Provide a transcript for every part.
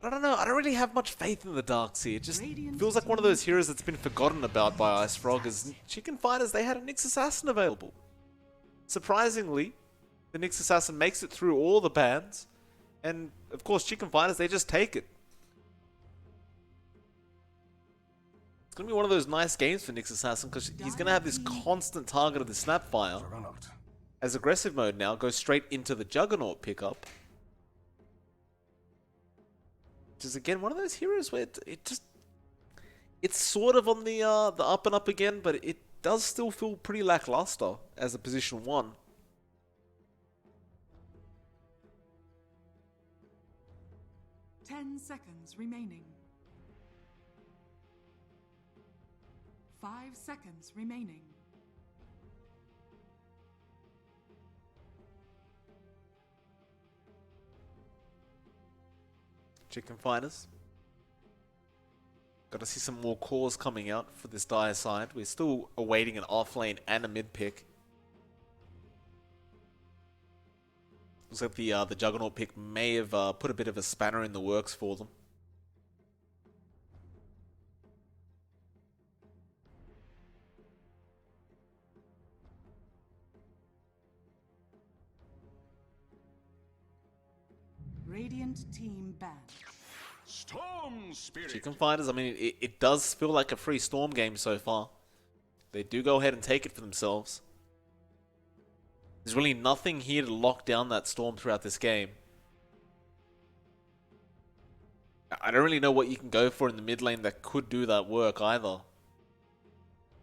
I don't know, I don't really have much faith in the Darkseer. It just feels like one of those heroes that's been forgotten about by Ice Frog, as Chicken Fighters, they had a Nyx Assassin available. Surprisingly, the Nyx Assassin makes it through all the bans, and of course Chicken Fighters, they just take it. It's going to be one of those nice games for Nyx Assassin, because he's going to have this constant target of the Snapfire. As aggressive mode now goes straight into the Juggernaut pickup. Which is again one of those heroes where it's sort of on the up and up again, but it does still feel pretty lackluster as a position 1. Ten seconds remaining. 5 seconds remaining. Chicken Fighters. Got to see some more cores coming out for this dire side. We're still awaiting an offlane and a mid pick. Looks like the Juggernaut pick may have put a bit of a spanner in the works for them. Radiant team banned. Storm Spirit. Chicken Fighters, I mean, it does feel like a free Storm game so far. They do go ahead and take it for themselves. There's really nothing here to lock down that Storm throughout this game. I don't really know what you can go for in the mid lane that could do that work either.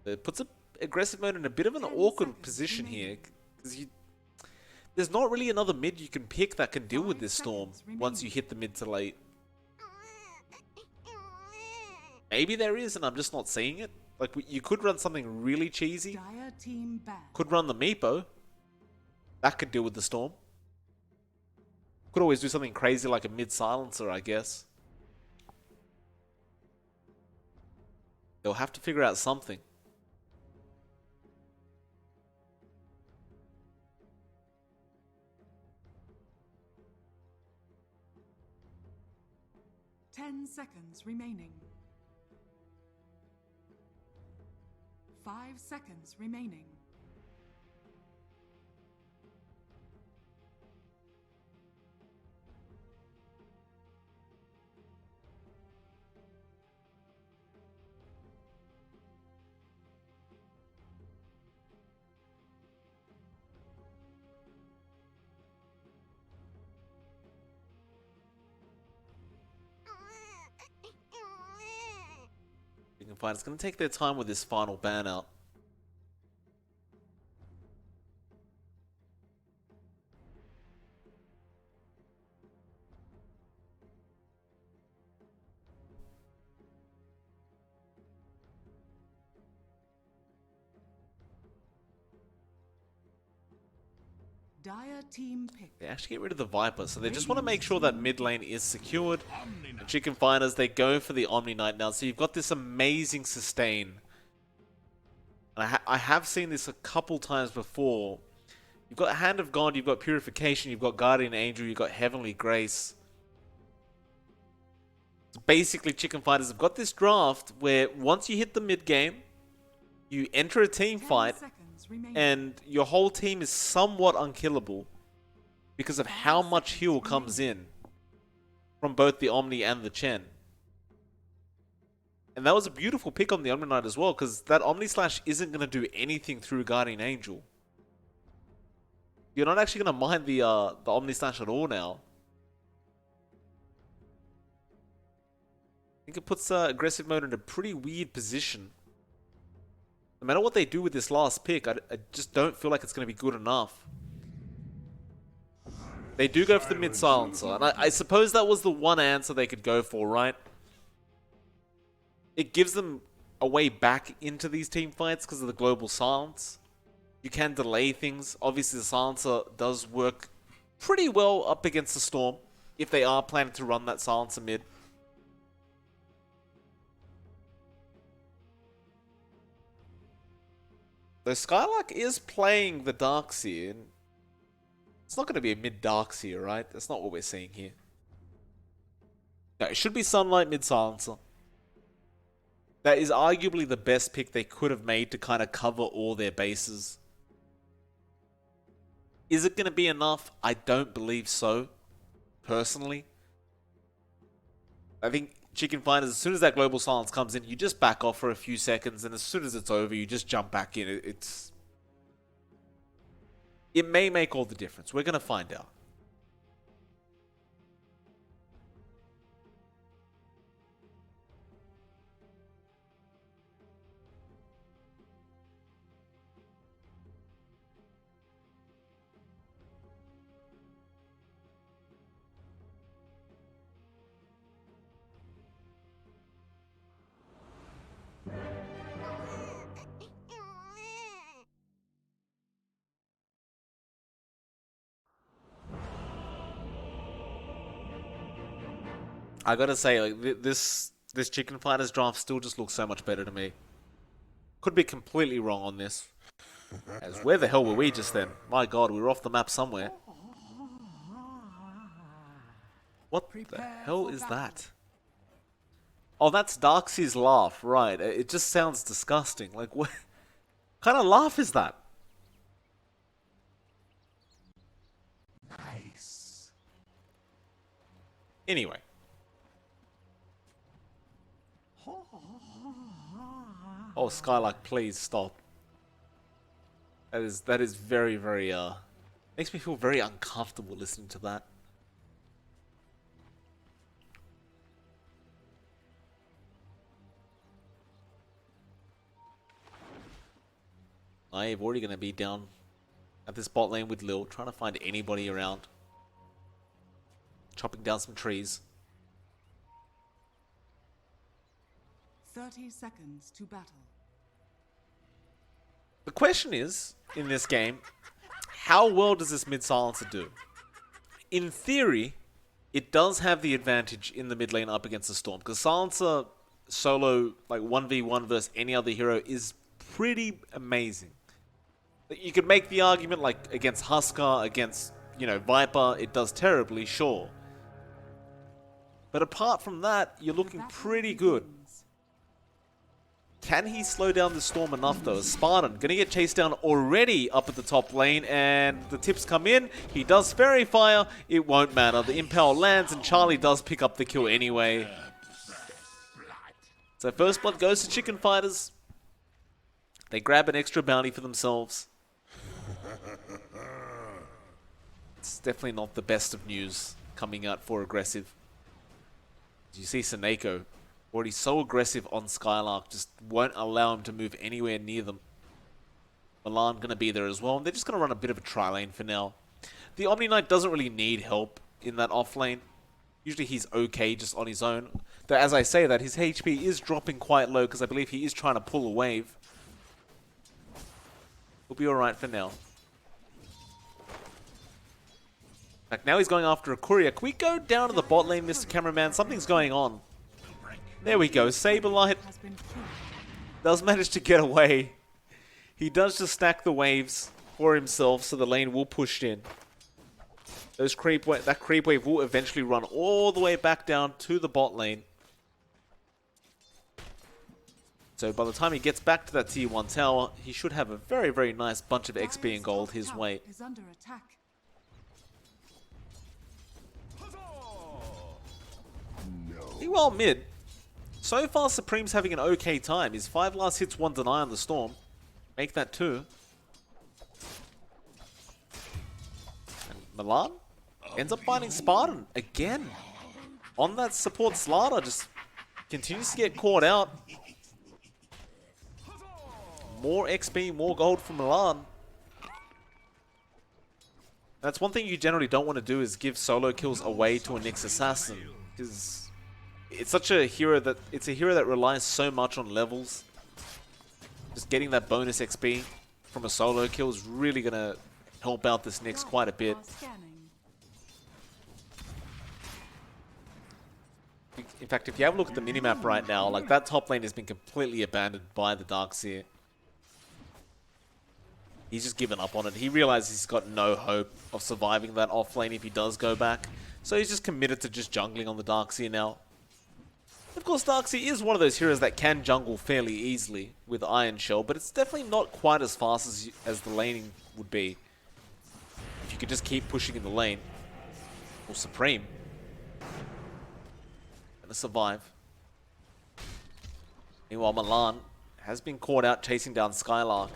It puts aggressive mode in a bit of an awkward position here, because there's not really another mid you can pick that can deal with this Storm once you hit the mid to late. Maybe there is, and I'm just not seeing it. Like, you could run something really cheesy. Could run the Meepo. That could deal with the Storm. Could always do something crazy like a mid silencer, I guess. They'll have to figure out something. Ten seconds remaining. 5 seconds remaining. Chicken Fighters going to take their time with this final ban out. Dire team pick. They actually get rid of the Viper, so they just want to make sure that mid lane is secured. And Chicken Fighters, they go for the Omni Knight now, so you've got this amazing sustain. And I have seen this a couple times before. You've got Hand of God, you've got Purification, you've got Guardian Angel, you've got Heavenly Grace. So basically, Chicken Fighters have got this draft where once you hit the mid game, you enter a team fight, and your whole team is somewhat unkillable because of how much heal comes in from both the Omni and the Chen. And that was a beautiful pick on the Omni Knight as well, because that Omni Slash isn't going to do anything through Guardian Angel. You're not actually going to mind the Omni Slash at all now. I think it puts aggressive mode in a pretty weird position. No matter what they do with this last pick, I just don't feel like it's going to be good enough. They do go for the mid silencer, and I suppose that was the one answer they could go for, right? It gives them a way back into these team fights because of the global silence. You can delay things. Obviously, the silencer does work pretty well up against the Storm if they are planning to run that silencer mid. Though Skylark is playing the Darkseer, and it's not going to be a mid Darkseer, right? That's not what we're seeing here. No, it should be Sunlight mid silencer. That is arguably the best pick they could have made to kind of cover all their bases. Is it going to be enough? I don't believe so, personally. I think Chicken Fighters, as soon as that global silence comes in, you just back off for a few seconds, and as soon as it's over, you just jump back in. It may make all the difference. We're going to find out. I gotta say, like this Chicken Fighters draft still just looks so much better to me. Could be completely wrong on this. As where the hell were we just then? My god, we were off the map somewhere. What the hell is that? Oh, that's Darkseid's laugh, right. It just sounds disgusting. Like, what kind of laugh is that? Nice. Anyway. Oh, Skylark, please stop. That is very, very, makes me feel very uncomfortable listening to that. I'm already going to be down at this bot lane with Lil, trying to find anybody around. Chopping down some trees. 30 seconds to battle. The question is, in this game, how well does this mid silencer do? In theory, it does have the advantage in the mid lane up against the Storm, because silencer solo, like 1v1 versus any other hero, is pretty amazing. You could make the argument, like, against Huskar, against, you know, Viper, it does terribly, sure. But apart from that, you're looking pretty good. Can he slow down the Storm enough, though? Spartan gonna get chased down already up at the top lane, and the tips come in. He does Fairy Fire. It won't matter. The Impel lands, and Charlie does pick up the kill anyway. So first blood goes to Chicken Fighters. They grab an extra bounty for themselves. It's definitely not the best of news coming out for aggressive. You see Seneko already so aggressive on Skylark, just won't allow him to move anywhere near them. Milan going to be there as well, and they're just going to run a bit of a tri-lane for now. The Omni Knight doesn't really need help in that off lane. Usually he's okay just on his own. Though as I say that, his HP is dropping quite low because I believe he is trying to pull a wave. We'll be alright for now. In fact, now he's going after a courier. Can we go down to the bot lane, Mr. Cameraman? Something's going on. There we go. Saberlight does manage to get away. He does just stack the waves for himself, so the lane will push in. That creep wave will eventually run all the way back down to the bot lane. So by the time he gets back to that tier 1 tower, he should have a very, very nice bunch of XP and gold his way. Is under attack. Pretty well mid. So far, Supreme's having an okay time. His 5 last hits, 1 deny on the Storm. Make that 2. And Milan ends up finding Spartan again. On that support Slaughter, just continues to get caught out. More XP, more gold from Milan. That's one thing you generally don't want to do, is give solo kills away to a Nyx assassin, because it's such a hero that relies so much on levels. Just getting that bonus XP from a solo kill is really gonna help out this Nyx quite a bit. In fact, if you have a look at the minimap right now, like that top lane has been completely abandoned by the Darkseer. He's just given up on it. He realizes he's got no hope of surviving that off lane if he does go back. So he's just committed to just jungling on the Darkseer now. Of course, Darkseer is one of those heroes that can jungle fairly easily with Iron Shell, but it's definitely not quite as fast as the laning would be. If you could just keep pushing in the lane. Or Supreme. Gonna survive. Meanwhile, Milan has been caught out chasing down Skylark.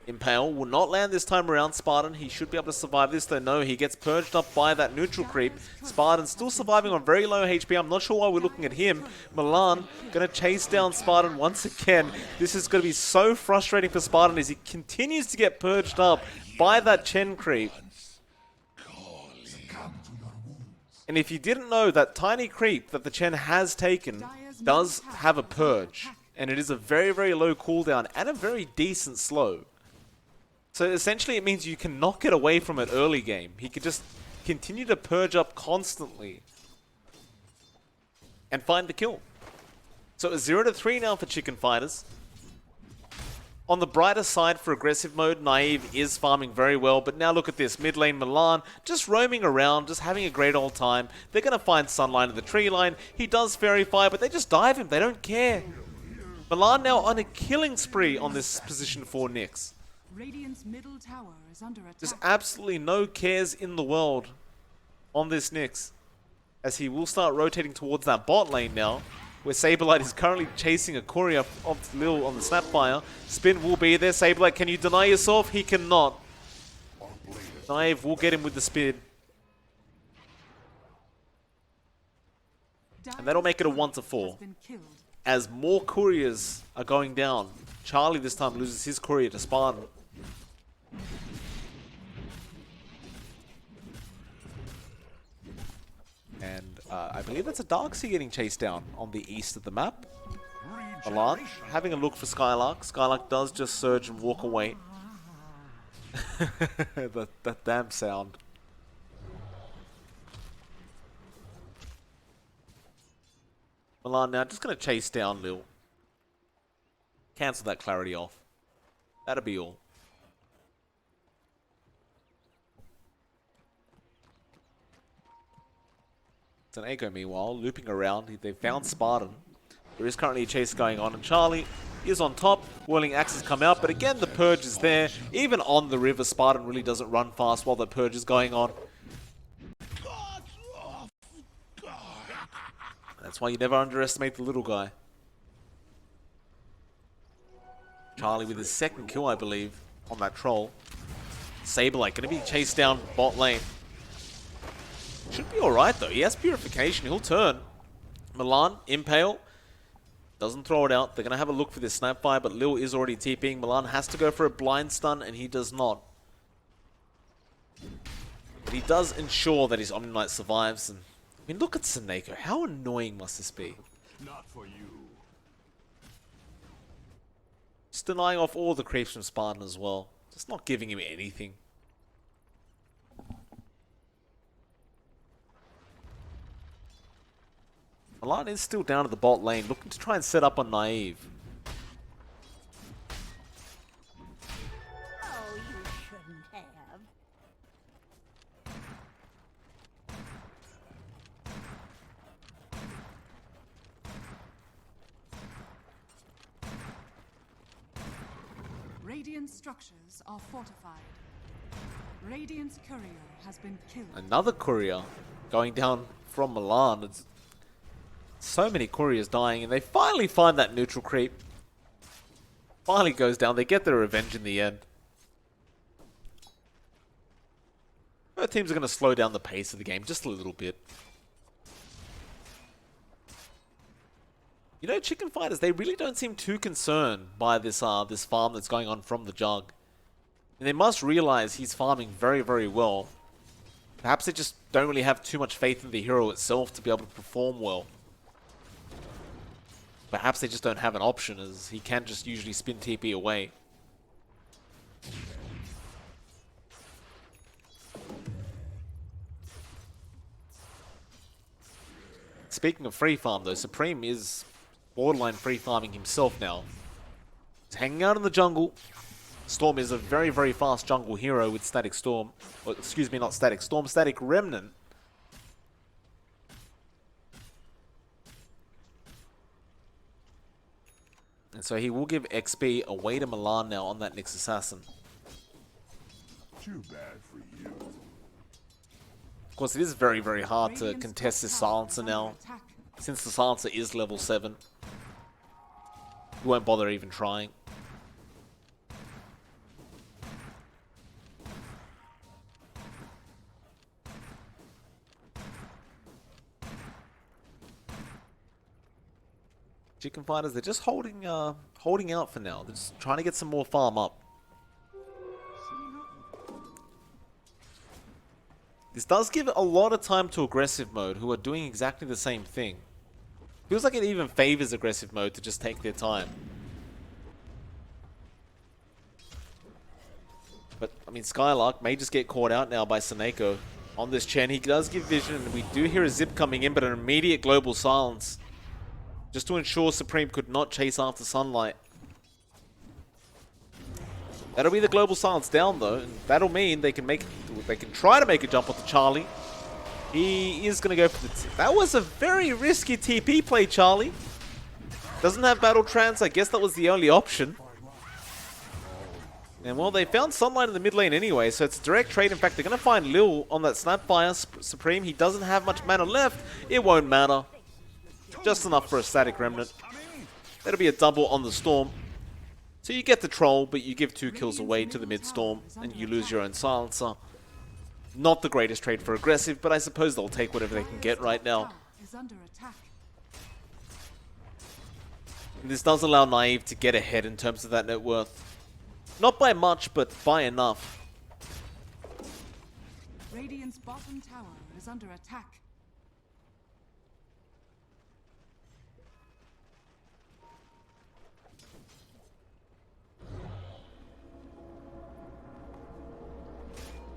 Impale will not land this time around Spartan. He should be able to survive this, though no, he gets purged up by that neutral creep. Spartan still surviving on very low HP. I'm not sure why we're looking at him. Milan going to chase down Spartan once again. This is going to be so frustrating for Spartan as he continues to get purged up by that Chen creep. And if you didn't know, that tiny creep that the Chen has taken does have a purge. And it is a very, very low cooldown and a very decent slow. So essentially it means you can knock it away from it early game. He could just continue to purge up constantly and find the kill. So it's 0-3 now for Chicken Fighters. On the brighter side for aggressive mode, Naive is farming very well, but now look at this. Mid lane Milan just roaming around, just having a great old time. They're going to find Sunline in the tree line. He does Fairy Fire, but they just dive him. They don't care. Milan now on a killing spree on this position for Nyx. Radiant's middle tower is under attack. There's absolutely no cares in the world on this Nyx, as he will start rotating towards that bot lane now, where Saberlight is currently chasing a courier of Lil on the Snapfire. Spin will be there. Saberlight, can you deny yourself? He cannot. Naive will get him with the spin. And that'll make it a 1-4. As more couriers are going down. Charlie this time loses his courier to Spartan. And I believe that's a Darkseer getting chased down on the east of the map. Milan having a look for Skylark. Skylark does just surge and walk away. that damn sound. Milan now just going to chase down Lil. Cancel that clarity off. That'll be all. It's an Echo, meanwhile, looping around. They found Spartan. There is currently a chase going on, and Charlie is on top. Whirling Axes come out, but again, the Purge is there. Even on the river, Spartan really doesn't run fast while the Purge is going on. That's why you never underestimate the little guy. Charlie with his second kill, I believe, on that troll. Saberlight going to be chased down bot lane. Should be alright though. He has Purification. He'll turn. Milan, Impale. Doesn't throw it out. They're going to have a look for this Snapfire, but Lil is already TPing. Milan has to go for a blind stun, and he does not. But he does ensure that his Omni Knight survives. And I mean, look at Seneko. How annoying must this be? Not for you. Just denying off all the creeps from Spartan as well. Just not giving him anything. Milan is still down at the bot lane, looking to try and set up on Naive. Oh, you shouldn't have. Radiant structures are fortified. Radiant's courier has been killed. Another courier going down from Milan. It's so many couriers dying, and they finally find that neutral creep. Finally goes down. They get their revenge in the end. Both teams are going to slow down the pace of the game just a little bit. You know, Chicken Fighters, they really don't seem too concerned by this this farm that's going on from the Jug. And they must realize he's farming very, very well. Perhaps they just don't really have too much faith in the hero itself to be able to perform well. Perhaps they just don't have an option, as he can just usually spin TP away. Speaking of free farm though, Supreme is borderline free farming himself now. He's hanging out in the jungle. Storm is a very, very fast jungle hero with Static Storm. Or, excuse me, not Static Storm, Static Remnant. And so he will give XP away to Milan now on that Nyx Assassin. Too bad for you. Of course, it is very, very hard to Radiant's contest top this tower Silencer is under now. attack. Since the Silencer is level 7. You won't bother even trying. Chicken Fighters, they're just holding out for now. They're just trying to get some more farm up. This does give a lot of time to aggressive mode, who are doing exactly the same thing. Feels like it even favors aggressive mode to just take their time. But, I mean, Skylark may just get caught out now by Seneko on this Chen. He does give vision, and we do hear a zip coming in, but an immediate global silence. Just to ensure Supreme could not chase after Sunlight. That'll be the global silence down, though, and that'll mean they can try to make a jump onto Charlie. He is going to go for the... That was a very risky TP play, Charlie. Doesn't have Battle Trance. I guess that was the only option. And, well, they found Sunlight in the mid lane anyway, so it's a direct trade. In fact, they're going to find Lil on that Snapfire. Supreme, he doesn't have much mana left. It won't matter. Just enough for a static remnant. That'll be a double on the Storm. So you get the troll, but you give 2 kills away to the mid-storm, and you lose your own silencer. Not the greatest trade for aggressive, but I suppose they'll take whatever they can get right now. Is under attack. And this does allow Naive to get ahead in terms of that net worth. Not by much, but by enough. Radiant's bottom tower is under attack.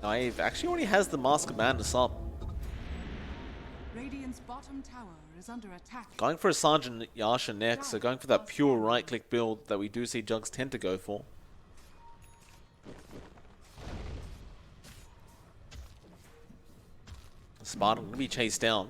Naive actually already has the Mask of Madness up. Radiant's bottom tower is under attack. Going for a Sergeant Yasha next, so going for that pure right-click build that we do see Jugs tend to go for. Spartan going to be chased down.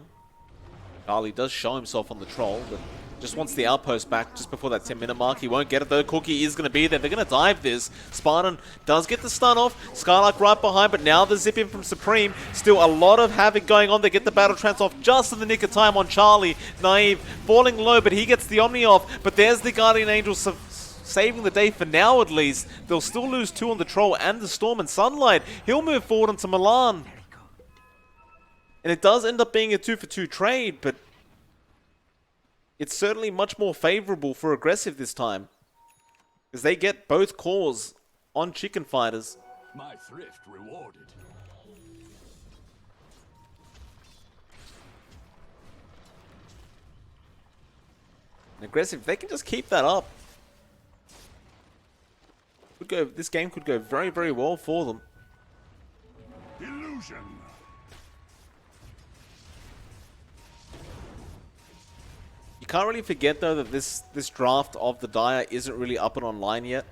Charlie does show himself on the troll, but just wants the outpost back just before that 10-minute mark. He won't get it though. Cookie is going to be there. They're going to dive this. Spartan does get the stun off. Skylark right behind, but now the zip in from Supreme. Still a lot of havoc going on. They get the Battle Trance off just in the nick of time on Charlie. Naive falling low, but he gets the Omni off. But there's the Guardian Angel saving the day for now at least. They'll still lose 2 on the Troll and the Storm and Sunlight. He'll move forward onto Milan. And it does end up being a 2-for-2 trade, but it's certainly much more favorable for aggressive this time, because they get both cores on Chicken Fighters. My thrift rewarded. And aggressive, they can just keep that up. This game could go very, very well for them. Illusion. You can't really forget though that this draft of the Dire isn't really up and online yet.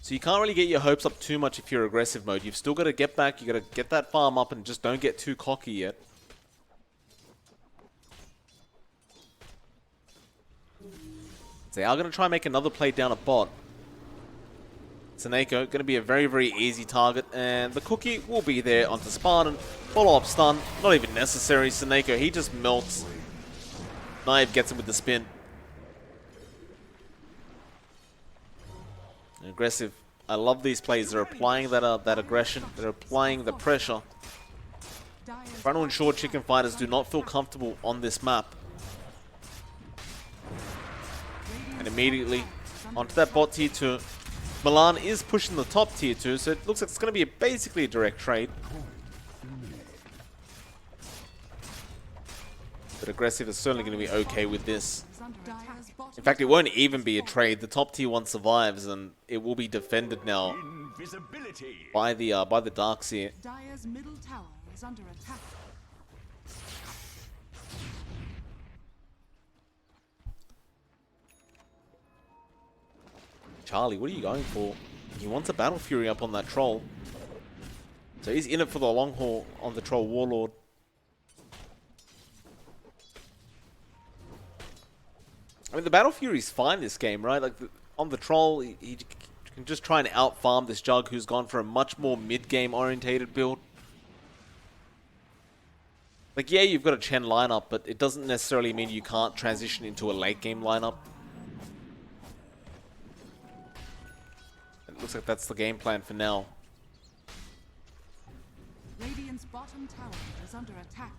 So you can't really get your hopes up too much if you're aggressive mode. You've still got to get back, you got to get that farm up and just don't get too cocky yet. They are going to try and make another play down at bot. Seneko going to be a very, very easy target, and the cookie will be there onto Spartan. Follow-up stun, not even necessary. Seneko, he just melts. Naive gets him with the spin. Aggressive. I love these plays. They're applying that aggression. They're applying the pressure. Trying to ensure Chicken Fighters do not feel comfortable on this map. And immediately onto that bot tier 2. Milan is pushing the top tier 2, so it looks like it's going to be basically a direct trade. But aggressive is certainly going to be okay with this. In fact, it won't even be a trade. The top tier 1 survives, and it will be defended now by the Darkseer. Dire's middle tower is under attack. Charlie, what are you going for? He wants a Battle Fury up on that Troll. So he's in it for the long haul on the Troll Warlord. I mean, the Battle Fury's fine this game, right? Like, on the Troll, he can just try and out-farm this Jug who's gone for a much more mid-game orientated build. Like, yeah, you've got a Chen lineup, but it doesn't necessarily mean you can't transition into a late-game lineup. It looks like that's the game plan for now. Radiant's bottom tower is under attack.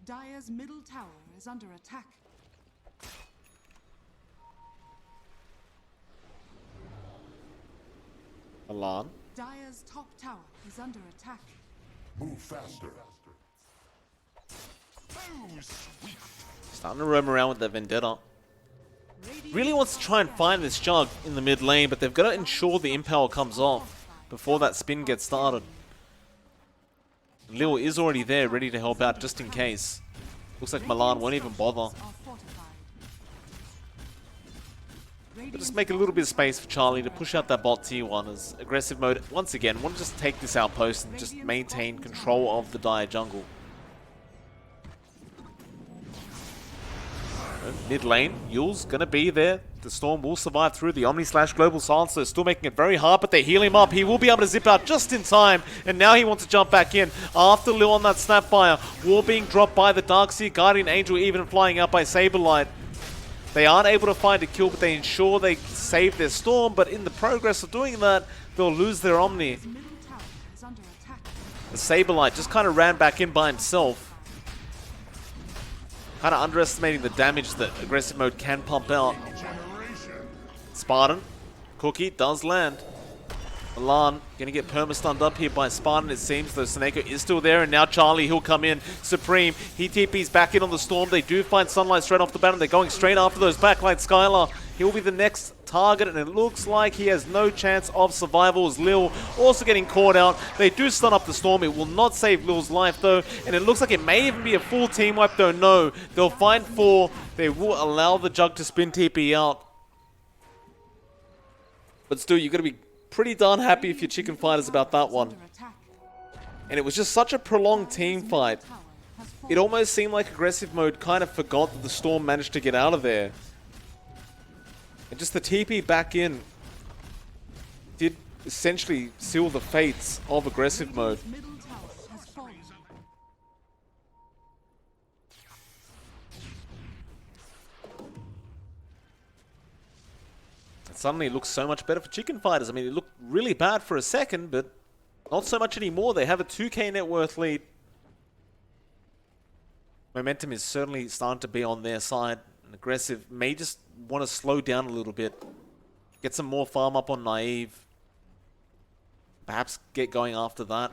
Dire's middle tower is under attack. Milan. Dire's top tower is under attack. Move faster. Starting to roam around with the Vendetta. Really wants to try and find this Jug in the mid lane, but they've got to ensure the Impel comes off before that spin gets started. Lil is already there, ready to help out just in case. Looks like Milan won't even bother. But just make a little bit of space for Charlie to push out that bot tier 1 as aggressive mode. Once again, want to just take this outpost and just maintain control of the Dire jungle. Mid lane, Yule's gonna be there. The Storm will survive through the Omni/Global Silence, so still making it very hard, but they heal him up. He will be able to zip out just in time, and now he wants to jump back in after Lil on that Snapfire. War being dropped by the Darkseer, Guardian Angel even flying out by Saberlight. They aren't able to find a kill, but they ensure they save their Storm, but in the progress of doing that, they'll lose their Omni. The Saberlight just kind of ran back in by himself. Kind of underestimating the damage that aggressive mode can pump out. Spartan. Cookie does land. Milan gonna get perma-stunned up here by Spartan, it seems, though Seneko is still there, and now Charlie, he'll come in. Supreme, he TP's back in on the Storm. They do find Sunlight straight off the bat, and they're going straight after those backlight. Skylar, he'll be the next target, and it looks like he has no chance of survival as Lil also getting caught out. They do stun up the Storm. It will not save Lil's life, though, and it looks like it may even be a full team wipe, though. No, they'll find 4. They will allow the Jug to spin TP out. But still, you've got to be pretty darn happy if you're Chicken Fighters about that one. And it was just such a prolonged team fight. It almost seemed like aggressive mode kind of forgot that the Storm managed to get out of there. And just the TP back in did essentially seal the fates of aggressive mode. Suddenly it looks so much better for Chicken Fighters. I mean, it looked really bad for a second, but not so much anymore. They have a 2k net worth lead. Momentum is certainly starting to be on their side. And aggressive may just want to slow down a little bit. Get some more farm up on Naive. Perhaps get going after that.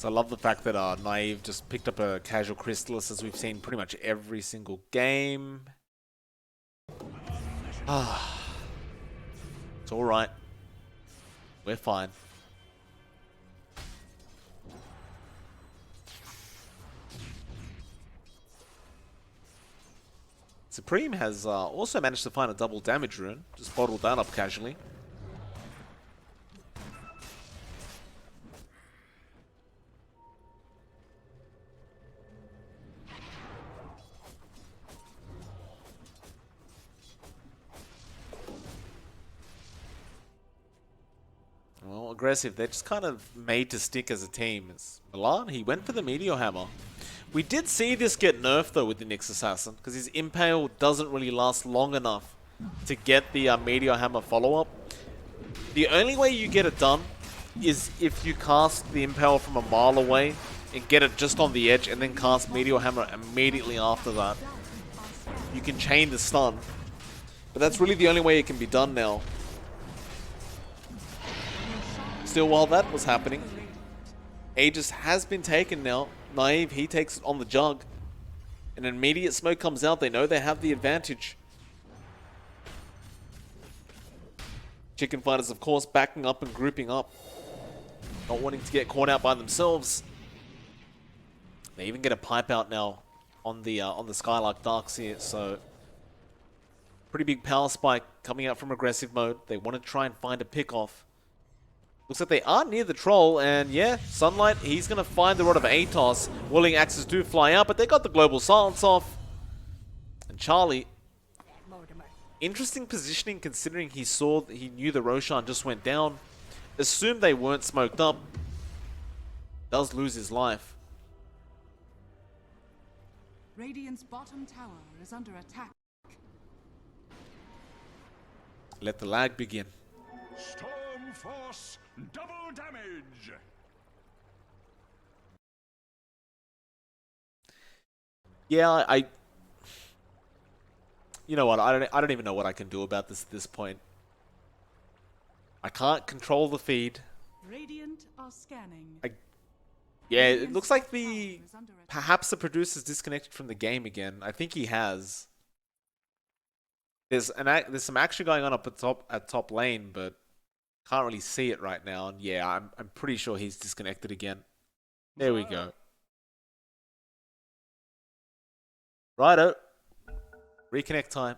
I love the fact that Naive just picked up a casual Crystallis, as we've seen pretty much every single game. It's alright. We're fine. Supreme has also managed to find a double damage rune. Just bottled that up casually. Well, aggressive. They're just kind of made to stick as a team. It's Milan, he went for the Meteor Hammer. We did see this get nerfed though with the Nyx Assassin, because his Impale doesn't really last long enough to get the Meteor Hammer follow-up. The only way you get it done is if you cast the Impale from a mile away and get it just on the edge and then cast Meteor Hammer immediately after that. You can chain the stun. But that's really the only way it can be done now. Still, while that was happening, Aegis has been taken now. Naive, he takes it on the Jug. An immediate smoke comes out. They know they have the advantage. Chicken Fighters, of course, backing up and grouping up. Not wanting to get caught out by themselves. They even get a pipe out now on the Skylark Darkseer, so pretty big power spike coming out from aggressive mode. They want to try and find a pick off. Looks like they are near the troll, and yeah, Sunlight, he's going to find the Rod of Atos. Whirling Axes do fly out, but they got the Global Silence off. And Charlie, interesting positioning considering he knew the Roshan just went down. Assumed they weren't smoked up. Does lose his life. Radiant's bottom tower is under attack. Let the lag begin. Storm Force, double damage. Yeah, you know what? I don't even know what I can do about this at this point. I can't control the feed. Radiant are scanning. Yeah, it looks like perhaps the producer's disconnected from the game again. I think he has. There's some action going on up at top lane, but can't really see it right now. And yeah, I'm pretty sure he's disconnected again. There we go. Righto. Reconnect time.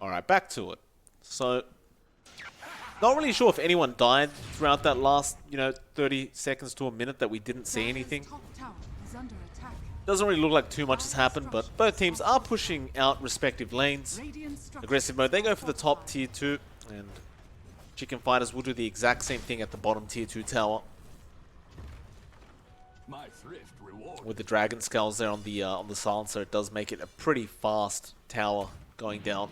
Alright, back to it. So, not really sure if anyone died throughout that last, 30 seconds to a minute that we didn't see anything. Doesn't really look like too much has happened, but both teams are pushing out respective lanes. Aggressive mode, they go for the top tier 2, and Chicken Fighters will do the exact same thing at the bottom tier 2 tower. My thrift reward. With the dragon skulls there on the silencer, it does make it a pretty fast tower going down.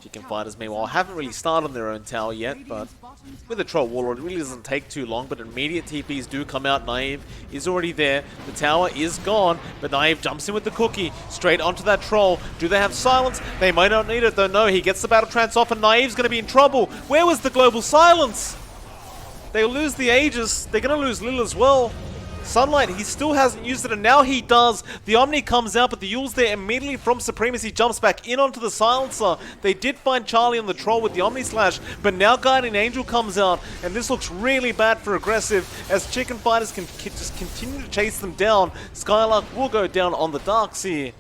Chicken Fighters, meanwhile, haven't really started on their own tower yet, but with the Troll Warlord, it really doesn't take too long, but immediate TPs do come out. Naive is already there. The tower is gone, but Naive jumps in with the cookie straight onto that Troll. Do they have silence? They might not need it, though. No, he gets the Battle Trance off, and Naive's going to be in trouble. Where was the global silence? They'll lose the Aegis. They're going to lose Lil as well. Sunlight, he still hasn't used it, and now he does. The Omni comes out, but the Yule's there immediately from Supremacy, jumps back in onto the Silencer. They did find Charlie on the Troll with the Omni Slash, but now Guardian Angel comes out, and this looks really bad for Aggressive, as Chicken Fighters can just continue to chase them down. Skylark will go down on the Darkseer.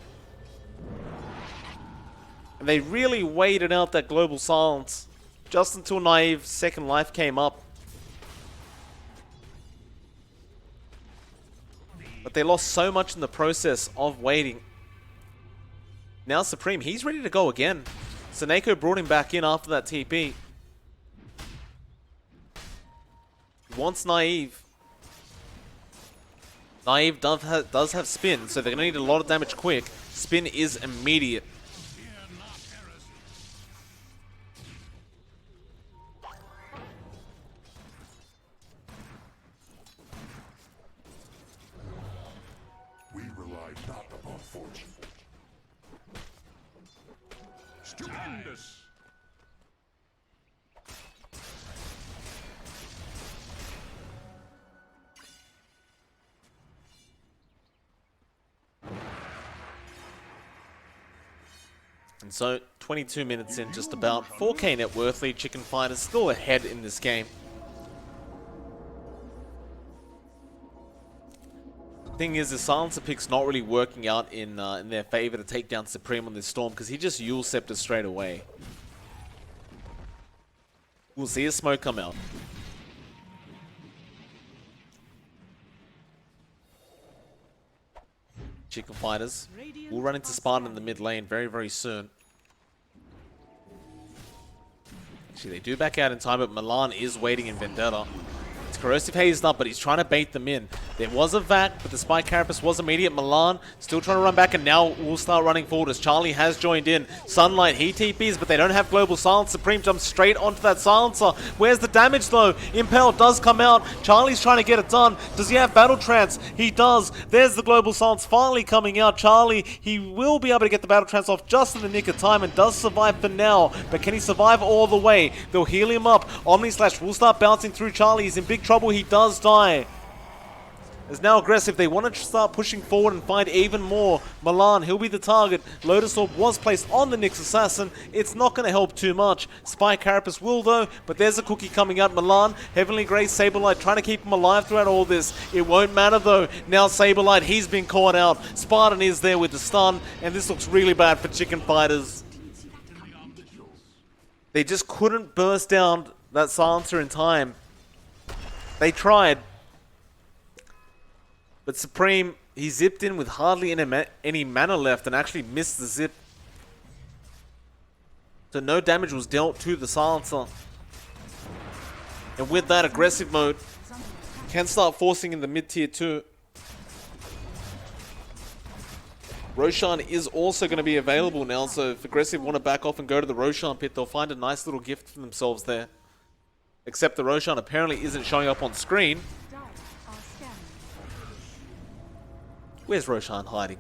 And they really waited out that Global Silence, just until Naive's second life came up. But they lost so much in the process of waiting. Now Supreme, he's ready to go again. Seneko brought him back in after that TP. He wants Naive. Naive does have Spin, so they're going to need a lot of damage quick. Spin is immediate. Stupendous. And so, 22 minutes in, just about 4k net worth lead. Chicken Fighters still ahead in this game. Thing is, the Silencer pick's not really working out in their favor to take down Supreme on this Storm, because he just Yule Scepter straight away. We'll see a smoke come out. Chicken Fighters will run into Spartan in the mid lane very, very soon. Actually, they do back out in time, but Milan is waiting in Vendetta. It's Corrosive Haze up, but he's trying to bait them in. There was a Vac, but the Spy Carapace was immediate. Milan still trying to run back, and now we'll start running forward as Charlie has joined in. Sunlight, he TPs, but they don't have Global Silence. Supreme jumps straight onto that Silencer. Where's the damage though? Impel does come out. Charlie's trying to get it done. Does he have Battle Trance? He does. There's the Global Silence finally coming out. Charlie, he will be able to get the Battle Trance off just in the nick of time and does survive for now. But can he survive all the way? They'll heal him up. Omni Slash will start bouncing through Charlie. He's in big trouble. He does die. Is now aggressive. They want to start pushing forward and find even more. Milan, he'll be the target. Lotus Orb was placed on the Nyx Assassin. It's not going to help too much. Spy Carapace will though, but there's a cookie coming out. Milan, Heavenly Grace, Saberlight trying to keep him alive throughout all this. It won't matter though. Now Saberlight, he's been caught out. Spartan is there with the stun, and this looks really bad for Chicken Fighters. They just couldn't burst down that Silencer in time. They tried. But Supreme, he zipped in with hardly any mana left and actually missed the zip. So no damage was dealt to the Silencer. And with that, aggressive mode can start forcing in the mid-tier 2. Roshan is also going to be available now, so if aggressive want to back off and go to the Roshan pit, they'll find a nice little gift for themselves there. Except the Roshan apparently isn't showing up on screen. Where's Roshan hiding?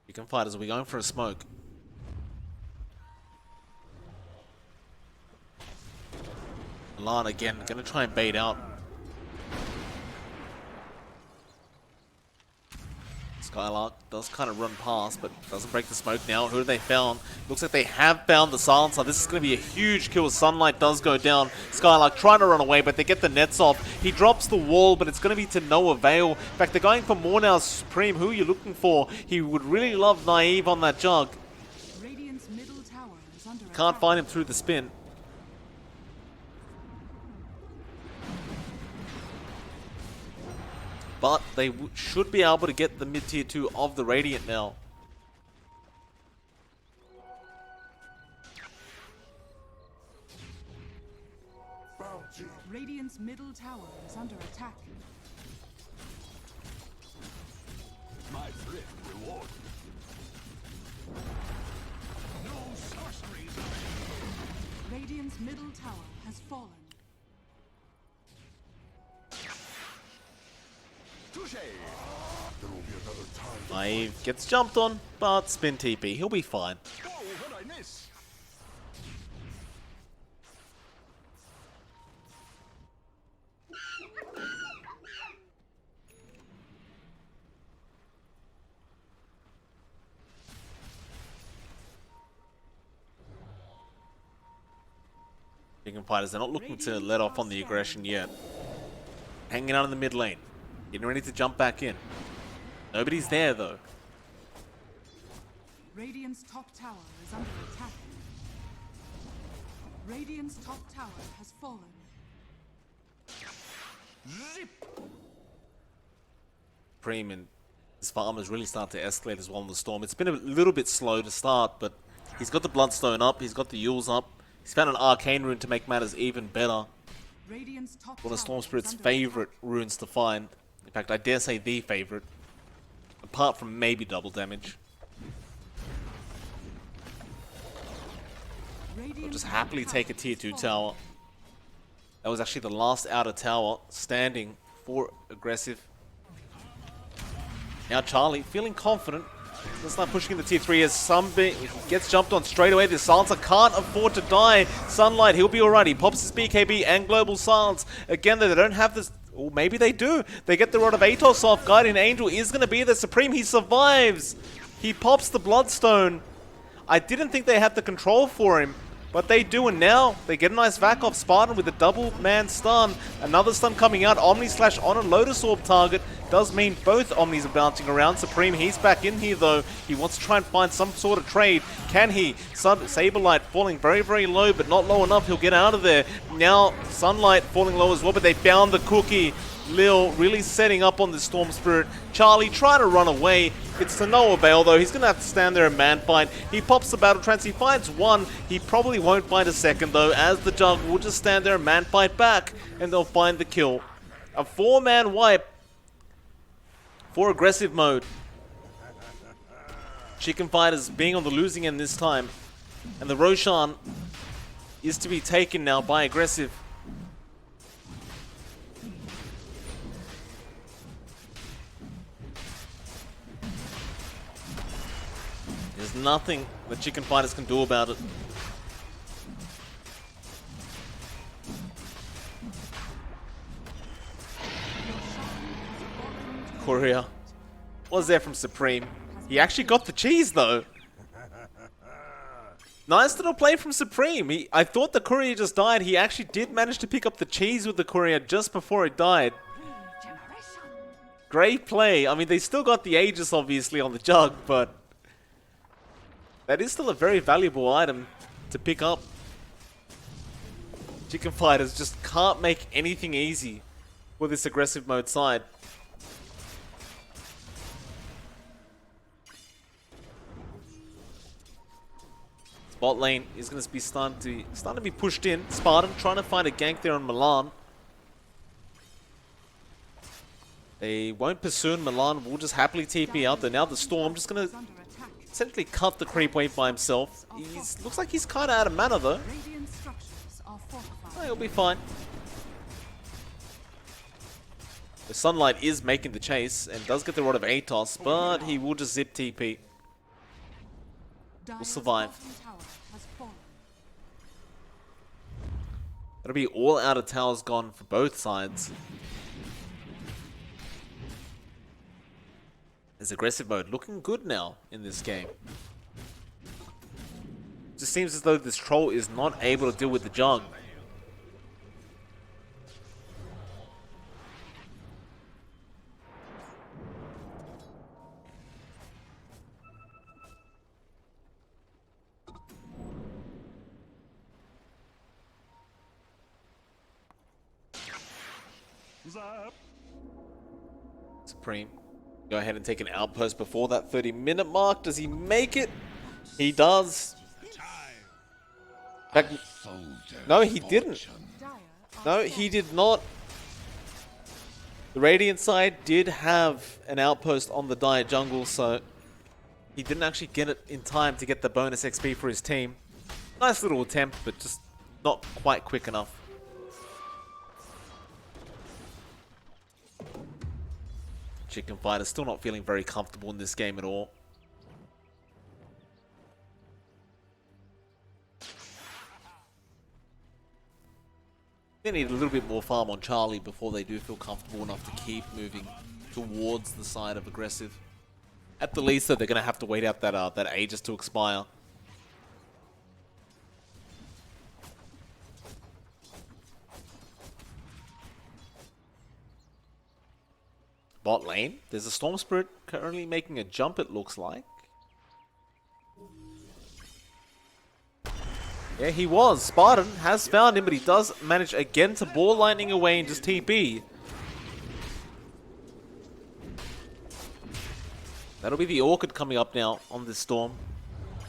Chicken Fighters, are we going for a smoke? Milan again, gonna try and bait out. Skylark does kind of run past, but doesn't break the smoke now. Who have they found? Looks like they have found the Silencer. This is going to be a huge kill. Sunlight does go down. Skylark trying to run away, but they get the nets off. He drops the wall, but it's going to be to no avail. In fact, they're going for more now. Supreme, who are you looking for? He would really love Naive on that jug. Radiant's middle tower is under Can't attack. find him through the spin. But they should be able to get the mid-tier 2 of the Radiant now. Radiant's middle tower is under attack. My thrift reward. No sorceries are Radiant's middle tower has fallen. touche. There will be another time. Naive gets jumped on, but spin TP. He'll be fine. Oh, what I miss? Chicken Fighters, they're not looking to let off on the aggression yet. Hanging out in the mid lane. Getting ready to jump back in. Nobody's there though. Radiant's top tower is under attack. Radiant's top tower has fallen. Zip. Supreme and his farmers really start to escalate as well in the storm. It's been a little bit slow to start, but he's got the Bloodstone up, he's got the Yules up. He's found an Arcane rune to make matters even better. Radiant's top One of Storm tower is Spirit's under favorite attack. runes to find. In fact, I dare say the favorite. Apart from maybe double damage. I'll Radiant's just top happily tower take a tier has 2 fallen. tower. That was actually the last outer tower standing for aggressive. Now Charlie, feeling confident. Let's start pushing in the tier 3 as Sunbeam gets jumped on straight away. The Silencer can't afford to die. Sunlight, he'll be alright. He pops his BKB and Global Silence. Again, they don't have this. Or maybe they do. They get the Rod of Atos off. Guardian Angel is going to be the Supreme. He survives. He pops the Bloodstone. I didn't think they had the control for him. But they do, and now they get a nice vac off Spartan with a double man stun. Another stun coming out. Omni slash on a Lotus Orb target does mean both Omnis are bouncing around. Supreme, he's back in here though. He wants to try and find some sort of trade. Can he? Saberlight falling very, very low, but not low enough. He'll get out of there. Now Sunlight falling low as well, but they found the cookie. Lil really setting up on the Storm Spirit. Charlie trying to run away. It's to no avail though. He's going to have to stand there and man fight. He pops the battle trance. He finds one. He probably won't find a second though, as the Jug will just stand there and man fight back, and they'll find the kill. A 4-man wipe for aggressive mode. Chicken Fighters being on the losing end this time. And the Roshan is to be taken now by aggressive. There's nothing the Chicken Fighters can do about it. Courier was there from Supreme. He actually got the cheese though. Nice little play from Supreme. I thought the Courier just died. He actually did manage to pick up the cheese with the Courier just before it died. Great play. I mean, they still got the Aegis obviously on the Jug, but that is still a very valuable item to pick up. Chicken Fighters just can't make anything easy for this aggressive mode side. Bot lane is going to be starting to be pushed in. Spartan trying to find a gank there on Milan. They won't pursue, and Milan will just happily TP out there. Now the Storm just going to essentially cut the creep wave by himself. Looks like he's kind of out of mana though. Oh, he'll be fine. The Sunlight is making the chase and does get the Rod of Atos, but he will just zip TP. Will survive. That'll be all out of towers gone for both sides. There's aggressive mode looking good now in this game. Just seems as though this troll is not able to deal with the Jug. Supreme, go ahead and take an outpost before that 30-minute mark. Does he make it? He does. In fact, no, he didn't. No, he did not. The Radiant side did have an outpost on the Dire jungle, so he didn't actually get it in time to get the bonus XP for his team. Nice little attempt, but just not quite quick enough. Chicken Fighter still not feeling very comfortable in this game at all. They need a little bit more farm on Charlie before they do feel comfortable enough to keep moving towards the side of aggressive. At the least, though, they're going to have to wait out that Aegis to expire. Bot lane, there's a Storm Spirit currently making a jump, it looks like. Yeah, he was. Spartan has found him, but he does manage again to ball lightning away and just TP. That'll be the Orchid coming up now on this Storm.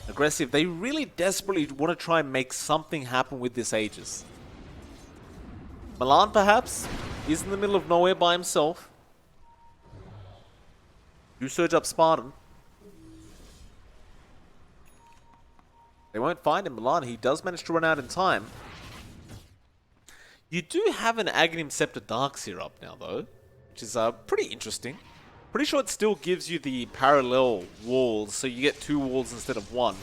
Aggressive, they really desperately want to try and make something happen with this Aegis. Milan, perhaps, is in the middle of nowhere by himself. You surge up Spartan. They won't find him, Milan. He does manage to run out in time. You do have an Aghanim Scepter Darkseer up now, though, which is pretty interesting. Pretty sure it still gives you the parallel walls, so you get 2 walls instead of 1.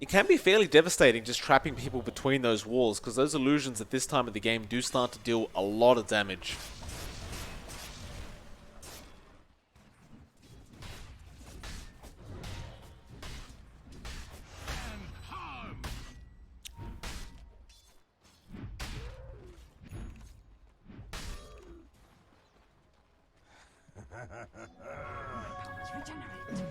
It can be fairly devastating just trapping people between those walls, because those illusions at this time of the game do start to deal a lot of damage. Powers regenerate.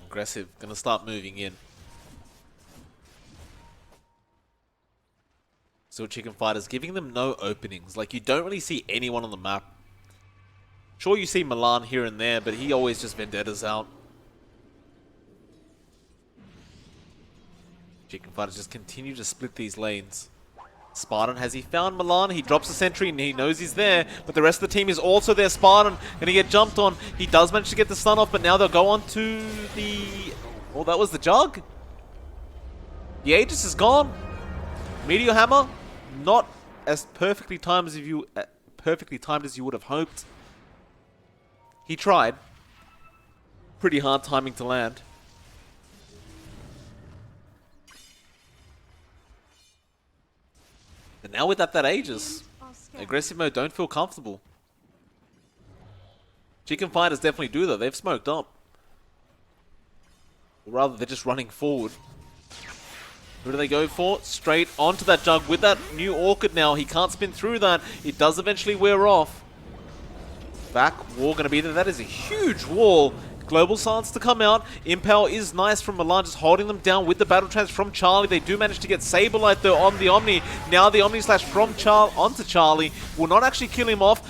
Aggressive, gonna start moving in. So Chicken Fighters giving them no openings. Like, you don't really see anyone on the map. Sure, you see Milan here and there, but he always just vendettas out. Chicken Fighters just continue to split these lanes. Spartan, has he found Milan? He drops a sentry and he knows he's there, but the rest of the team is also there. Spartan gonna get jumped on. He does manage to get the stun off, but now they'll go on to the... Oh, that was the Jug? The Aegis is gone. Meteor Hammer, not as perfectly timed as you would have hoped. He tried. Pretty hard timing to land. And now with that Aegis, aggressive mode don't feel comfortable. Chicken Fighters definitely do though, they've smoked up. Or rather, they're just running forward. Who do they go for? Straight onto that Jug with that new Orchid now. He can't spin through that. It does eventually wear off. Back wall going to be there. That is a huge wall. Global Silence to come out. Impel is nice from Milan, just holding them down with the Battle Trance from Charlie. They do manage to get Saberlight though on the Omni. Now the Omni Slash from onto Charlie will not actually kill him off.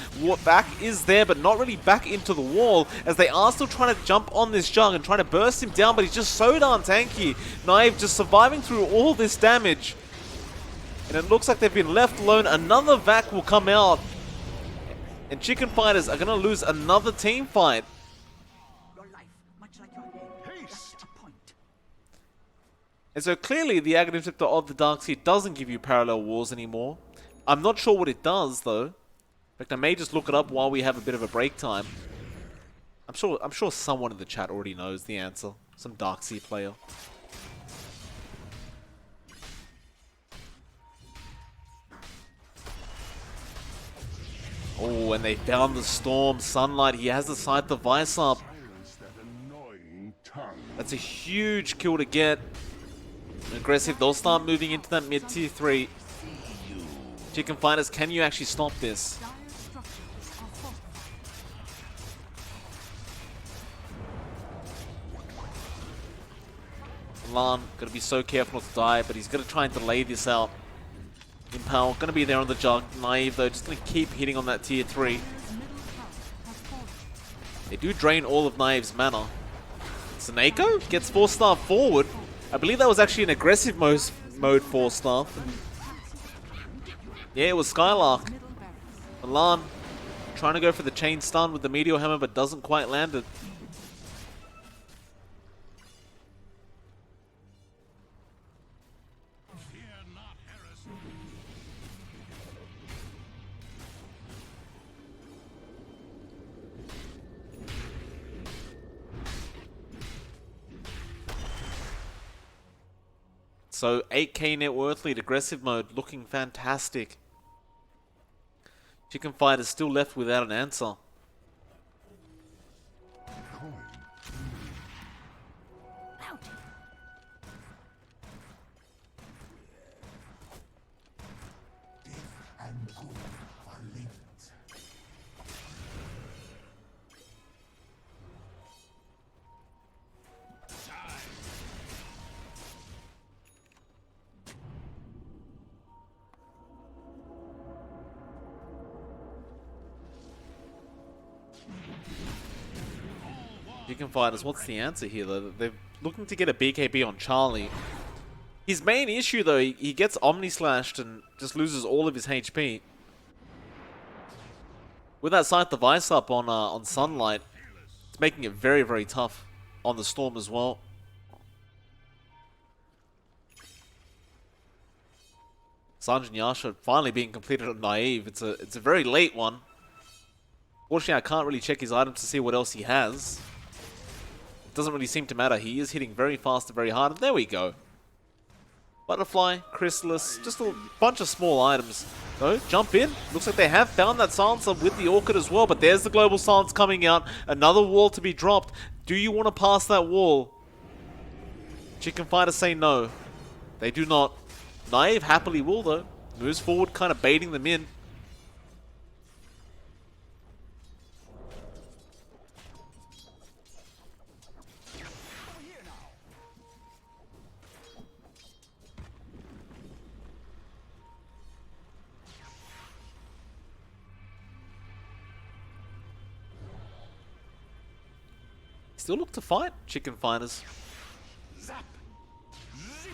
Back is there, but not really back into the wall, as they are still trying to jump on this Jug and trying to burst him down, but he's just so darn tanky. Naive just surviving through all this damage. And it looks like they've been left alone. Another Vac will come out. And Chicken Fighters are going to lose another team fight. And so clearly the Aghanim Scepter of the Darkseid doesn't give you parallel walls anymore. I'm not sure what it does though. In fact, I may just look it up while we have a bit of a break time. I'm sure someone in the chat already knows the answer. Some Darkseid player. Oh, and they found the Storm. Sunlight, he has the Scythe device up. That's a huge kill to get. Aggressive, they'll start moving into that mid tier 3. Chicken Fighters, can you actually stop this? Milan, gotta be so careful not to die, but he's gonna try and delay this out. Impel, gonna be there on the Jug. Naive though, just gonna keep hitting on that tier 3. They do drain all of Naive's mana. Seneko gets 4-star forward. I believe that was actually an aggressive mode 4-star. Yeah, it was Skylark. Milan trying to go for the chain stun with the Meteor Hammer, but doesn't quite land it. So 8k net worth lead, aggressive mode, looking fantastic. Chicken Fighters still left without an answer. Chicken Fighters, what's the answer here though? They're looking to get a BKB on Charlie. His main issue though, he gets Omni Slashed and just loses all of his HP. With that Scythe device up on Sunlight, it's making it very, very tough on the Storm as well. Sanjin Yasha finally being completed on Naive. It's a very late one. Fortunately, I can't really check his items to see what else he has. It doesn't really seem to matter. He is hitting very fast and very hard. And there we go. Butterfly, Chrysalis, just a bunch of small items. So, jump in. Looks like they have found that silencer with the Orchid as well, but there's the global silence coming out. Another wall to be dropped. Do you want to pass that wall? Chicken Fighters say no. They do not. Naive happily will though. Moves forward, kind of baiting them in. Still look to fight, Chicken Fighters. Zap. Zip.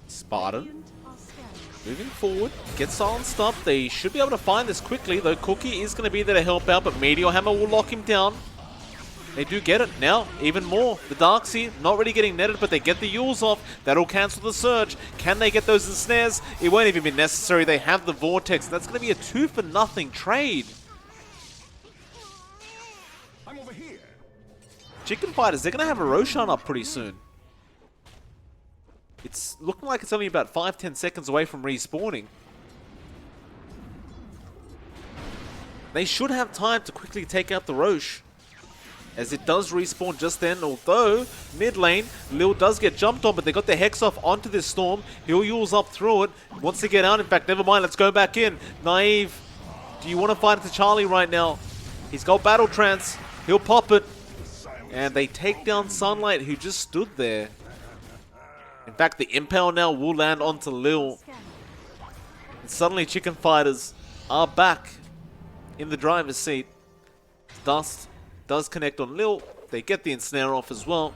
Spartan. Radiant are scared. Moving forward, get silenced up. They should be able to find this quickly, though Cookie is going to be there to help out, but Meteor Hammer will lock him down. They do get it now, even more. The Darkseid not really getting netted, but they get the Yules off. That'll cancel the Surge. Can they get those ensnares? It won't even be necessary. They have the Vortex. That's going to be a 2-for-0 trade. I'm over here. Chicken Fighters, they're going to have a Roshan up pretty soon. It's looking like it's only about 5-10 seconds away from respawning. They should have time to quickly take out the Roche, as it does respawn just then, although mid lane, Lil does get jumped on, but they got the Hex off onto this Storm. He'll use up through it, wants to get out. In fact, never mind, let's go back in. Naive, do you want to fight into Charlie right now? He's got Battle Trance, he'll pop it. And they take down Sunlight, who just stood there. In fact, the Impale now will land onto Lil. And suddenly Chicken Fighters are back in the driver's seat. Dust does connect on Lil. They get the ensnare off as well.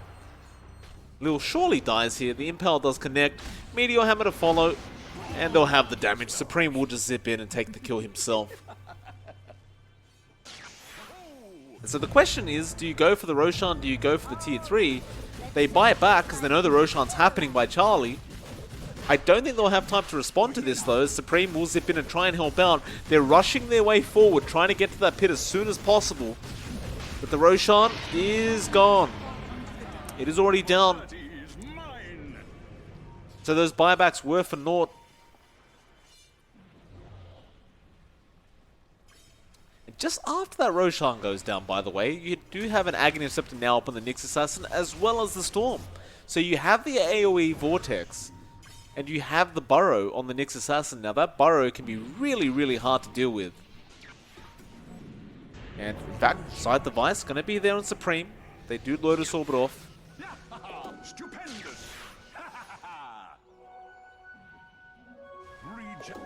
Lil surely dies here. The Impale does connect. Meteor Hammer to follow. And they'll have the damage. Supreme will just zip in and take the kill himself. And so the question is, do you go for the Roshan? Do you go for the tier 3? They buy it back because they know the Roshan's happening by Charlie. I don't think they'll have time to respond to this though. Supreme will zip in and try and help out. They're rushing their way forward, trying to get to that pit as soon as possible. But the Roshan is gone. It is already down. That is mine. So those buybacks were for naught. And just after that Roshan goes down, by the way, you do have an Agony Scepter now up on the Nyx Assassin, as well as the Storm. So you have the AoE Vortex, and you have the Burrow on the Nyx Assassin. Now that Burrow can be really, really hard to deal with. And in fact, Side Device going to be there on Supreme. They do Lotus Orbit off. Stupendous. Reject.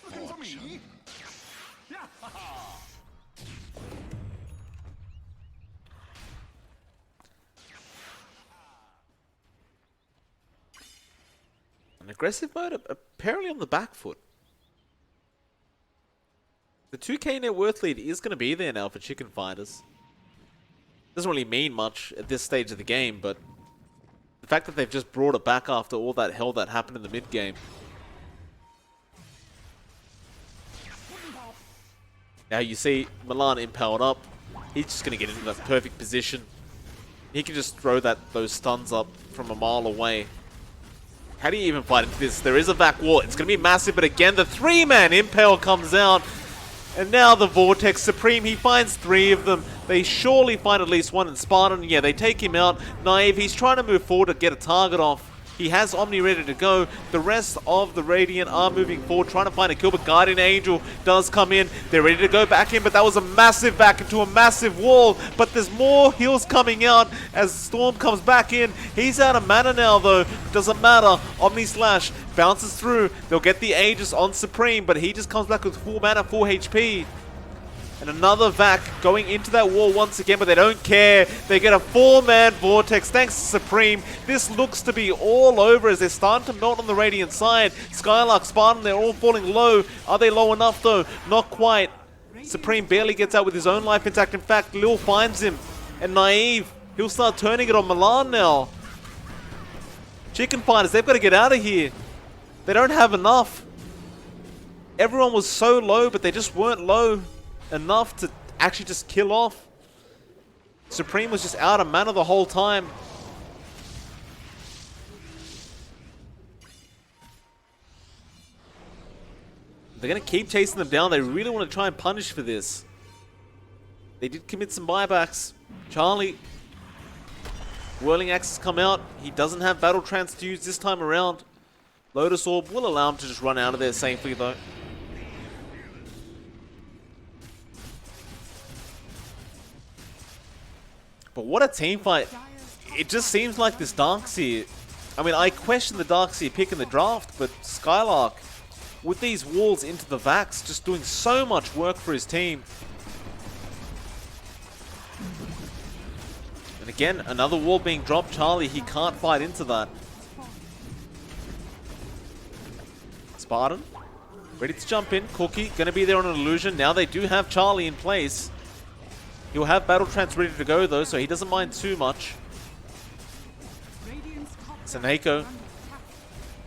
Looking for me? An aggressive mode apparently on the back foot. The 2k net worth lead is going to be there now for Chicken Fighters. Doesn't really mean much at this stage of the game, but the fact that they've just brought it back after all that hell that happened in the mid game. Now you see Milan impaled up. He's just going to get into that perfect position. He can just throw those stuns up from a mile away. How do you even fight into this? There is a back wall. It's going to be massive, but again, the 3-man impale comes out. And now the Vortex Supreme, he finds 3 of them. They surely find at least one in Spartan. Yeah, they take him out. Naive, he's trying to move forward to get a target off. He has Omni ready to go. The rest of the Radiant are moving forward, trying to find a kill, but Guardian Angel does come in. They're ready to go back in, but that was a massive back into a massive wall. But there's more heals coming out as Storm comes back in. He's out of mana now, though. Doesn't matter. Omni Slash bounces through. They'll get the Aegis on Supreme, but he just comes back with full mana, full HP. And another Vac going into that wall once again, but they don't care. They get a 4-man Vortex thanks to Supreme. This looks to be all over as they're starting to melt on the Radiant side. Skylark, Spartan, they're all falling low. Are they low enough though? Not quite. Supreme barely gets out with his own life intact. In fact, Lil finds him. And Naive, He'll start turning it on Milan now. Chicken Fighters, they've got to get out of here. They don't have enough. Everyone was so low, but they just weren't low enough to actually just kill off. Supreme was just out of mana the whole time. They're going to keep chasing them down. They really want to try and punish for this. They did commit some buybacks. Charlie, Whirling Axe has come out. He doesn't have Battle Trance to use this time around. Lotus Orb will allow him to just run out of there safely though. But what a team fight. It just seems like this Darkseer. I mean, I question the Darkseer pick in the draft, but Skylark, with these walls into the Vax, just doing so much work for his team. And again, another wall being dropped. Charlie, he can't fight into that. Spartan, ready to jump in. Cookie, gonna be there on an illusion. Now they do have Charlie in place. He'll have Battle Trance ready to go though, so he doesn't mind too much. Saneko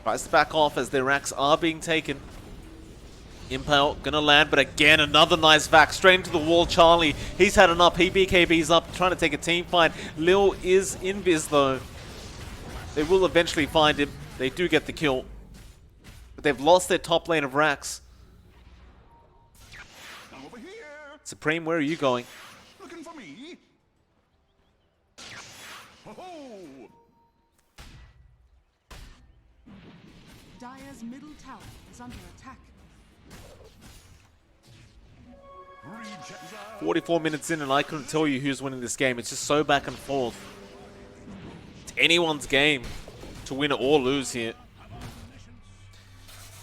tries to back off as their racks are being taken. Impale gonna land, but again, another nice vac straight into the wall. Charlie, he's had enough. He BKB's up, trying to take a team fight. Lil is invis though. They will eventually find him. They do get the kill. But they've lost their top lane of racks. I'm over here. Supreme, where are you going? Looking for me? Ho-ho! Dire's middle tower is under attack. 44 minutes in and I couldn't tell you who's winning this game. It's just so back and forth. It's anyone's game to win or lose here.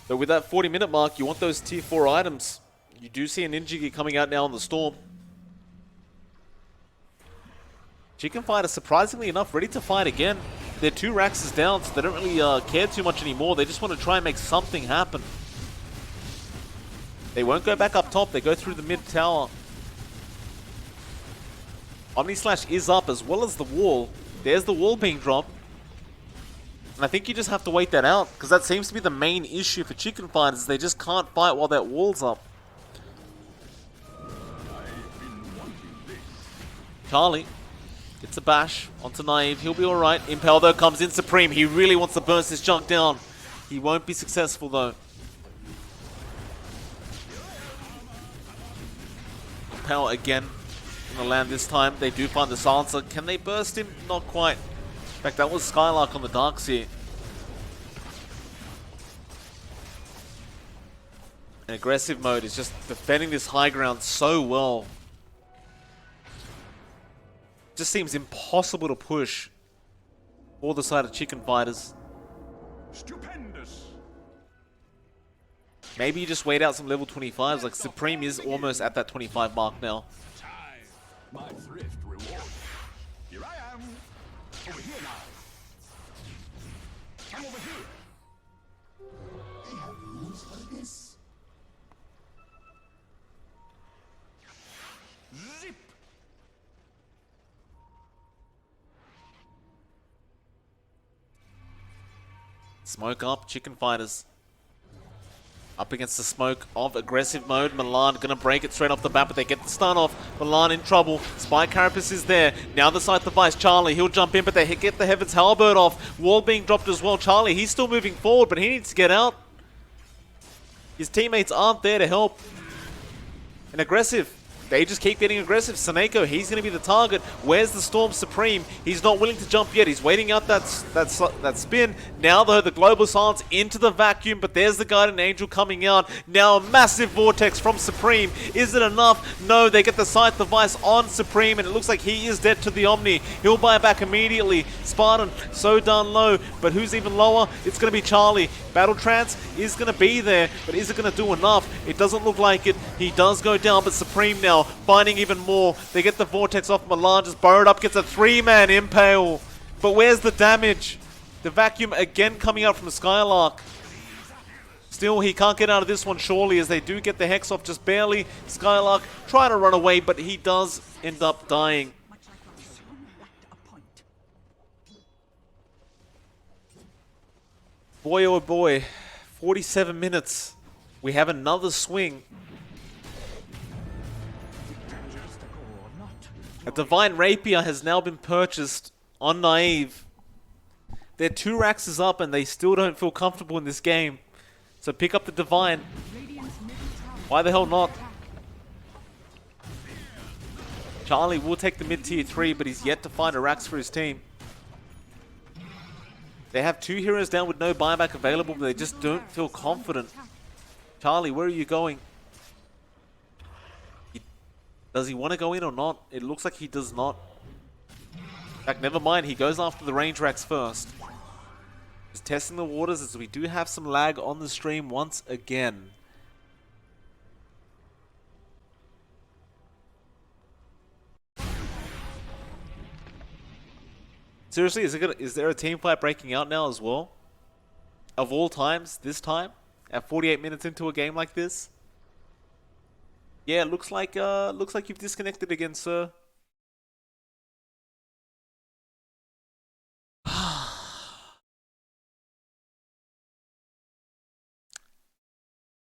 But with that 40-minute mark, you want those tier 4 items. You do see an Ninja Gear coming out now on the Storm. Chicken Fighter, surprisingly enough, ready to fight again. Their 2 racks is down, so they don't really care too much anymore. They just want to try and make something happen. They won't go back up top. They go through the mid tower. Omni Slash is up as well as the wall. There's the wall being dropped. And I think you just have to wait that out, because that seems to be the main issue for Chicken Fighters. They just can't fight while that wall's up. Charlie gets a bash onto Naive. He'll be alright. Impale though comes in Supreme. He really wants to burst this junk down. He won't be successful though. Impale again. Gonna land this time. They do find the silencer. Can they burst him? Not quite. In fact, that was Skylark on the Darkseer. And aggressive mode is just defending this high ground so well. Just seems impossible to push for the side of Chicken Fighters. Stupendous. Maybe you just wait out some level 25s, like Supreme is almost at that 25 mark now. Time. My thrift reward. Here I am. Over here now. I'm over here. They have rules for this. Zip. Smoke up, Chicken Fighters. Up against the smoke of aggressive mode. Milan gonna break it straight off the bat, but they get the stun off. Milan in trouble. Spy Carapace is there. Now the side device. Charlie, he'll jump in, but they get the Heaven's Halberd off. Wall being dropped as well. Charlie, he's still moving forward, but he needs to get out. His teammates aren't there to help. And aggressive. They just keep getting aggressive. Saneko, he's going to be the target. Where's the Storm Supreme? He's not willing to jump yet. He's waiting out that spin. Now, though, the Global Silence into the vacuum, but there's the Guardian Angel coming out. Now, a massive Vortex from Supreme. Is it enough? No, they get the Scythe device on Supreme, and it looks like he is dead to the Omni. He'll buy back immediately. Spartan, so down low, but who's even lower? It's going to be Charlie. Battle Trance is going to be there, but is it going to do enough? It doesn't look like it. He does go down, but Supreme now finding even more. They get the Vortex off. Milan just burrowed up, gets a 3-man impale. But where's the damage? The vacuum again coming out from Skylark. Still, he can't get out of this one surely, as they do get the Hex off just barely. Skylark trying to run away, but he does end up dying. Much like a Boy, oh boy. 47 minutes. We have another swing. A Divine Rapier has now been purchased on Naive. Their 2 racks is up and they still don't feel comfortable in this game. So pick up the Divine. Why the hell not? Charlie will take the mid tier 3, but he's yet to find a racks for his team. They have 2 heroes down with no buyback available, but they just don't feel confident. Charlie, where are you going? Does he want to go in or not? It looks like he does not. In fact, never mind. He goes after the range racks first. Just testing the waters as we do have some lag on the stream once again. Seriously, is there a team fight breaking out now as well? Of all times, this time? At 48 minutes into a game like this? Yeah, looks like you've disconnected again, sir.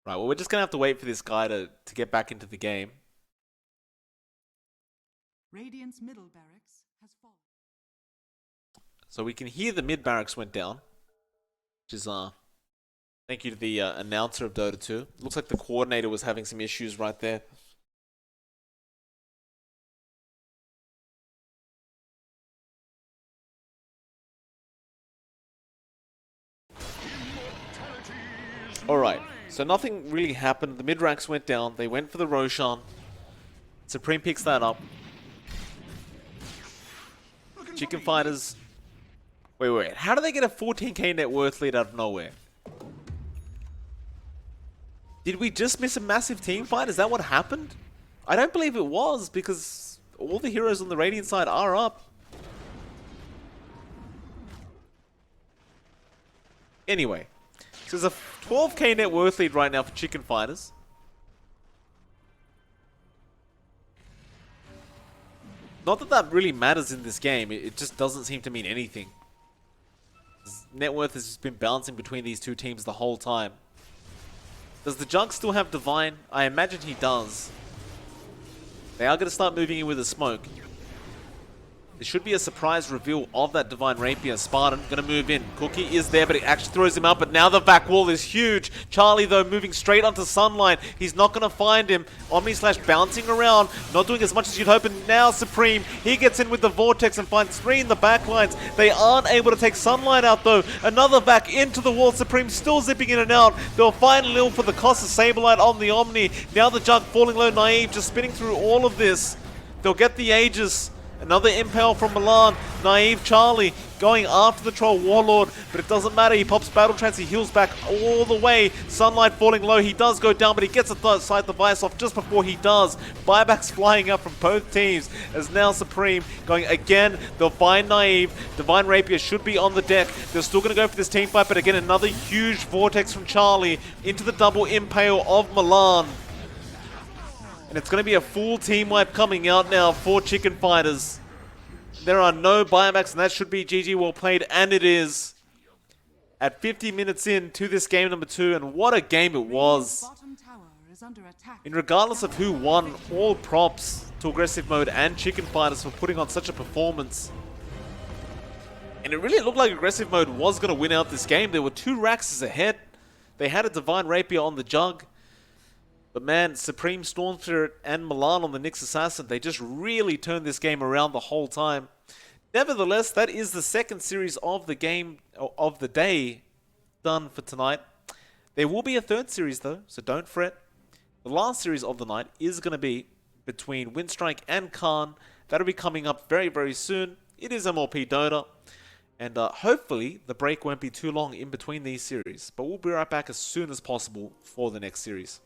Right, well, we're just gonna have to wait for this guy to get back into the game. Radiant's middle barracks has fallen. So we can hear the mid barracks went down, which is thank you to the announcer of Dota 2. Looks like the coordinator was having some issues right there. Alright, so nothing really happened. The mid racks went down. They went for the Roshan. Supreme picks that up. Chicken Fighters. Wait. How do they get a 14k net worth lead out of nowhere? Did we just miss a massive team fight? Is that what happened? I don't believe it was, because all the heroes on the Radiant side are up. Anyway, so there's a 12k net worth lead right now for Chicken Fighters. Not that that really matters in this game, it just doesn't seem to mean anything. Net worth has just been bouncing between these two teams the whole time. Does the Jug still have Divine? I imagine he does. They are going to start moving in with a smoke. There should be a surprise reveal of that Divine Rapier. Spartan going to move in. Cookie is there, but it actually throws him out. But now the back wall is huge. Charlie, though, moving straight onto Sunlight. He's not going to find him. Omni Slash bouncing around. Not doing as much as you'd hope. And now Supreme, he gets in with the Vortex and finds 3 in the back lines. They aren't able to take Sunlight out, though. Another back into the wall. Supreme still zipping in and out. They'll find Lil for the cost of Saberlight on the Omni. Now the Jug falling low. Naive just spinning through all of this. They'll get the Aegis. Another impale from Milan. Naive Charlie going after the Troll Warlord, but it doesn't matter. He pops Battle Trance, he heals back all the way. Sunlight falling low. He does go down, but he gets a side device off just before he does. Buybacks flying up from both teams as now Supreme going again. They'll find Naive. Divine Rapier should be on the deck. They're still going to go for this team fight, but again, another huge Vortex from Charlie into the double impale of Milan. And it's going to be a full team wipe coming out now for Chicken Fighters. There are no buybacks, and that should be GG well played, and it is. At 50 minutes into this game number 2, and what a game it was. And regardless of who won, all props to Aggressive Mode and Chicken Fighters for putting on such a performance. And it really looked like Aggressive Mode was going to win out this game. There were 2 Raxes ahead. They had a Divine Rapier on the Jug. But man, Supreme, Storm Spirit, and Milan on the Nyx Assassin, they just really turned this game around the whole time. Nevertheless, that is the second series of the game, of the day, done for tonight. There will be a third series though, so don't fret. The last series of the night is going to be between Windstrike and Khan. That'll be coming up very, very soon. It is MLP Dota. And hopefully, the break won't be too long in between these series. But we'll be right back as soon as possible for the next series.